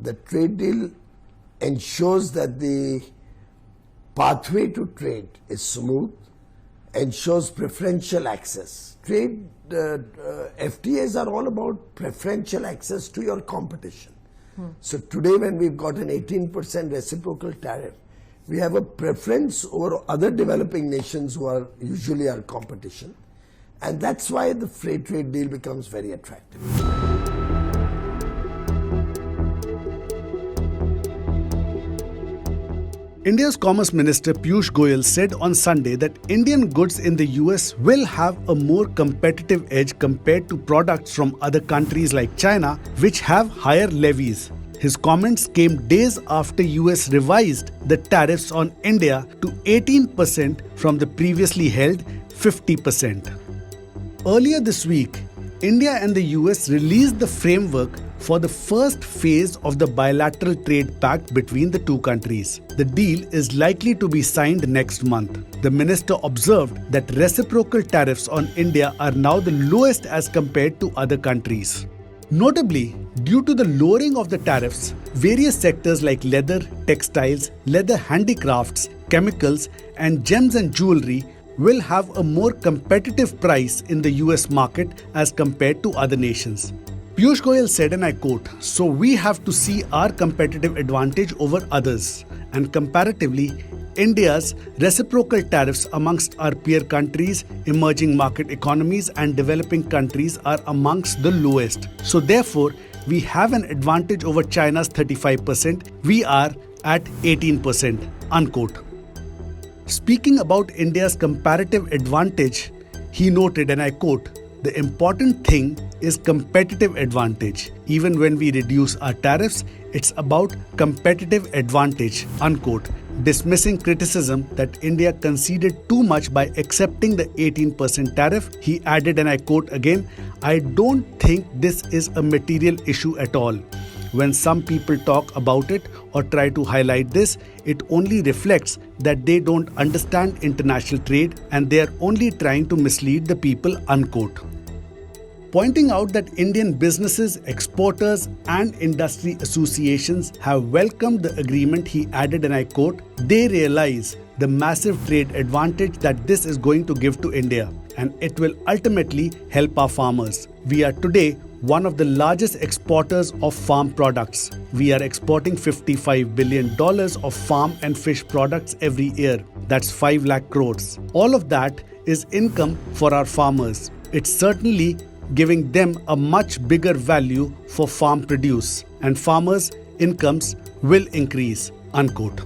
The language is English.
the trade deal ensures that the pathway to trade is smooth, ensures preferential access. Trade FTAs are all about preferential access to your competition. So today when we've got an 18% reciprocal tariff, we have a preference over other developing nations who are usually our competition. And that's why the free trade deal becomes very attractive. India's Commerce Minister Piyush Goyal said on Sunday that Indian goods in the US will have a more competitive edge compared to products from other countries like China, which have higher levies. His comments came days after US revised the tariffs on India to 18% from the previously held 50%. Earlier this week, India and the US released the framework for the first phase of the bilateral trade pact between the two countries. The deal is likely to be signed next month. The minister observed that reciprocal tariffs on India are now the lowest as compared to other countries. Notably, due to the lowering of the tariffs, various sectors like leather, textiles, leather handicrafts, chemicals, and gems and jewellery will have a more competitive price in the US market as compared to other nations. Piyush Goyal said, and I quote, "So we have to see our competitive advantage over others, and comparatively, India's reciprocal tariffs amongst our peer countries, emerging market economies and developing countries are amongst the lowest. So therefore, we have an advantage over China's 35%. We are at 18%, unquote. Speaking about India's comparative advantage, he noted, and I quote, "The important thing is competitive advantage. Even when we reduce our tariffs, it's about competitive advantage," unquote. Dismissing criticism that India conceded too much by accepting the 18% tariff, he added, and I quote again, "I don't think this is a material issue at all. When some people talk about it or try to highlight this, it only reflects that they don't understand international trade and they are only trying to mislead the people," unquote. Pointing out that Indian businesses, exporters and industry associations have welcomed the agreement, he added, and I quote, "They realize the massive trade advantage that this is going to give to India, and it will ultimately help our farmers. We are today one of the largest exporters of farm products. We are exporting $55 billion of farm and fish products every year. That's 5 lakh crores. All of that is income for our farmers. It's certainly giving them a much bigger value for farm produce, and farmers' incomes will increase," unquote.